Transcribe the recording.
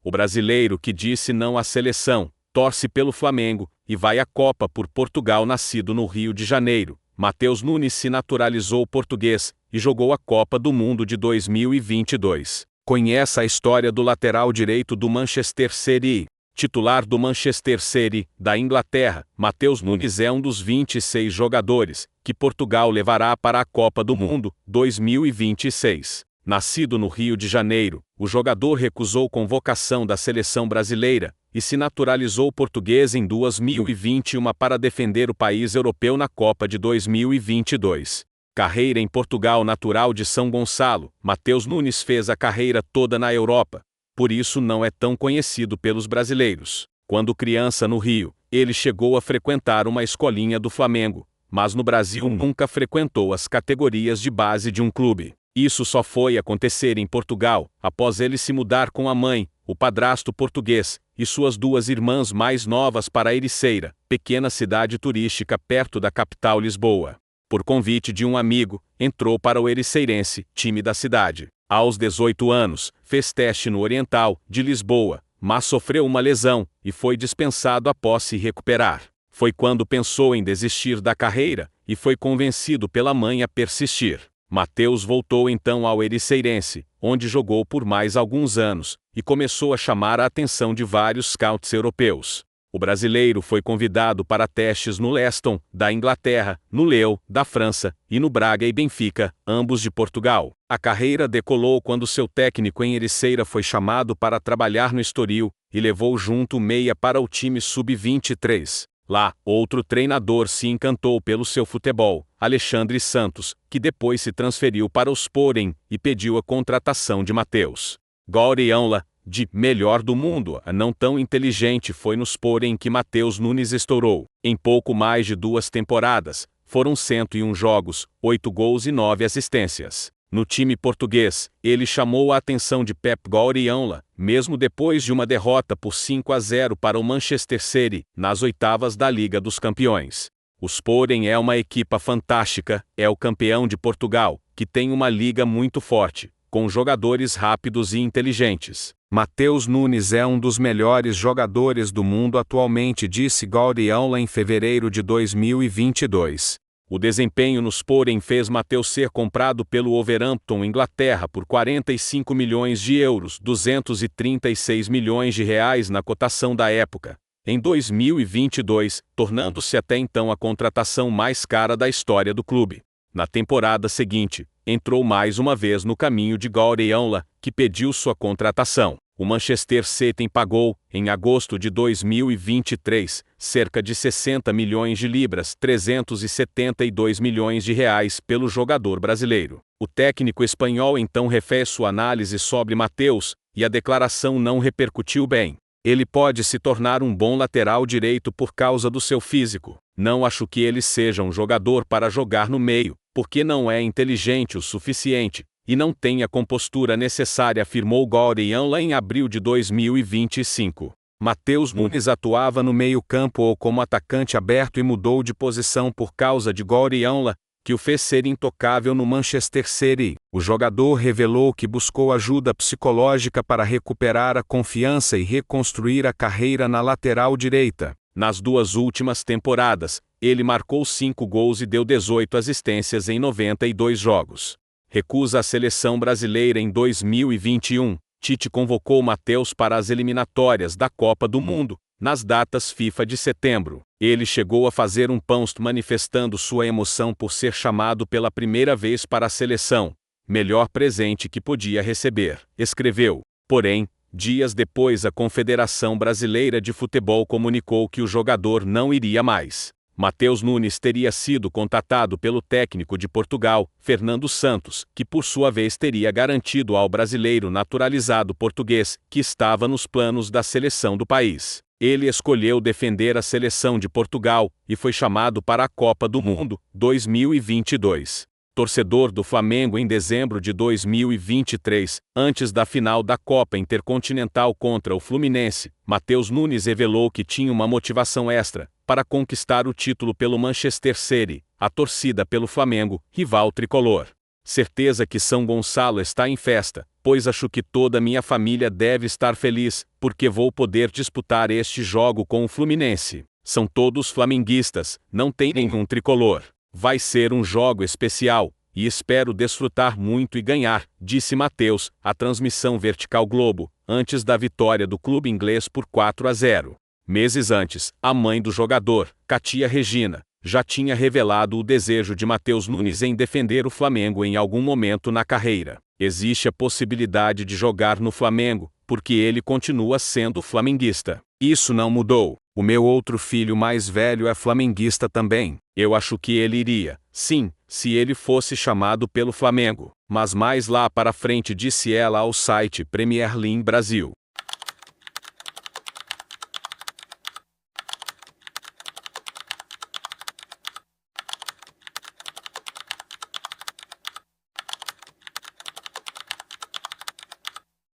O brasileiro que disse não à seleção, torce pelo Flamengo e vai à Copa por Portugal. Nascido no Rio de Janeiro, Matheus Nunes se naturalizou português e jogou a Copa do Mundo de 2022. Conheça a história do lateral direito do Manchester City. Titular do Manchester City, da Inglaterra, Matheus Nunes é um dos 26 jogadores que Portugal levará para a Copa do Mundo 2026. Nascido no Rio de Janeiro, o jogador recusou convocação da seleção brasileira e se naturalizou português em 2021 para defender o país europeu na Copa de 2022. Carreira em Portugal. Natural de São Gonçalo, Matheus Nunes fez a carreira toda na Europa. Por isso não é tão conhecido pelos brasileiros. Quando criança no Rio, ele chegou a frequentar uma escolinha do Flamengo, mas no Brasil nunca frequentou as categorias de base de um clube. Isso só foi acontecer em Portugal, após ele se mudar com a mãe, o padrasto português, e suas duas irmãs mais novas para Ericeira, pequena cidade turística perto da capital Lisboa. Por convite de um amigo, entrou para o Ericeirense, time da cidade. Aos 18 anos, fez teste no Oriental, de Lisboa, mas sofreu uma lesão e foi dispensado após se recuperar. Foi quando pensou em desistir da carreira e foi convencido pela mãe a persistir. Matheus voltou então ao Ericeirense, onde jogou por mais alguns anos, e começou a chamar a atenção de vários scouts europeus. O brasileiro foi convidado para testes no Leicester, da Inglaterra, no Lyon, da França, e no Braga e Benfica, ambos de Portugal. A carreira decolou quando seu técnico em Ericeira foi chamado para trabalhar no Estoril, e levou junto o meia para o time sub-23. Lá, outro treinador se encantou pelo seu futebol, Alexandre Santos, que depois se transferiu para o Sporting e pediu a contratação de Matheus. Guardiola, de melhor do mundo a não tão inteligente, foi no Sporting que Matheus Nunes estourou. Em pouco mais de 2 temporadas, foram 101 jogos, 8 gols e 9 assistências. No time português, ele chamou a atenção de Pep Guardiola, mesmo depois de uma derrota por 5-0 para o Manchester City, nas oitavas da Liga dos Campeões. O Sporting é uma equipa fantástica, é o campeão de Portugal, que tem uma liga muito forte, com jogadores rápidos e inteligentes. Matheus Nunes é um dos melhores jogadores do mundo atualmente, disse Guardiola em fevereiro de 2022. O desempenho no Sporting fez Matheus ser comprado pelo Wolverhampton, Inglaterra, por 45 milhões de euros, 236 milhões de reais na cotação da época, em 2022, tornando-se até então a contratação mais cara da história do clube. Na temporada seguinte, entrou mais uma vez no caminho de Guardiola, que pediu sua contratação. O Manchester City pagou, em agosto de 2023, cerca de 60 milhões de libras, 372 milhões de reais, pelo jogador brasileiro. O técnico espanhol então refez sua análise sobre Matheus, e a declaração não repercutiu bem. Ele pode se tornar um bom lateral direito por causa do seu físico. Não acho que ele seja um jogador para jogar no meio, porque não é inteligente o suficiente e não tem a compostura necessária, afirmou Guardiola em abril de 2025. Matheus Nunes atuava no meio-campo ou como atacante aberto e mudou de posição por causa de Guardiola, que o fez ser intocável no Manchester City. O jogador revelou que buscou ajuda psicológica para recuperar a confiança e reconstruir a carreira na lateral direita. Nas 2 últimas temporadas, ele marcou 5 gols e deu 18 assistências em 92 jogos. Recusa a seleção brasileira em 2021. Tite convocou Matheus para as eliminatórias da Copa do Mundo, nas datas FIFA de setembro. Ele chegou a fazer um post manifestando sua emoção por ser chamado pela primeira vez para a seleção. Melhor presente que podia receber, escreveu. Porém, dias depois a Confederação Brasileira de Futebol comunicou que o jogador não iria mais. Matheus Nunes teria sido contatado pelo técnico de Portugal, Fernando Santos, que por sua vez teria garantido ao brasileiro naturalizado português, que estava nos planos da seleção do país. Ele escolheu defender a seleção de Portugal e foi chamado para a Copa do Mundo 2022. Torcedor do Flamengo em dezembro de 2023, antes da final da Copa Intercontinental contra o Fluminense, Matheus Nunes revelou que tinha uma motivação extra para conquistar o título pelo Manchester City, a torcida pelo Flamengo, rival tricolor. Certeza que São Gonçalo está em festa, pois acho que toda minha família deve estar feliz, porque vou poder disputar este jogo com o Fluminense. São todos flamenguistas, não tem nenhum tricolor. Vai ser um jogo especial, e espero desfrutar muito e ganhar, disse Matheus, à transmissão Vertical Globo, antes da vitória do clube inglês por 4-0. Meses antes, a mãe do jogador, Katia Regina, já tinha revelado o desejo de Matheus Nunes em defender o Flamengo em algum momento na carreira. Existe a possibilidade de jogar no Flamengo, porque ele continua sendo flamenguista. Isso não mudou. O meu outro filho mais velho é flamenguista também. Eu acho que ele iria, sim, se ele fosse chamado pelo Flamengo. Mas mais lá para frente, disse ela ao site Premier League Brasil.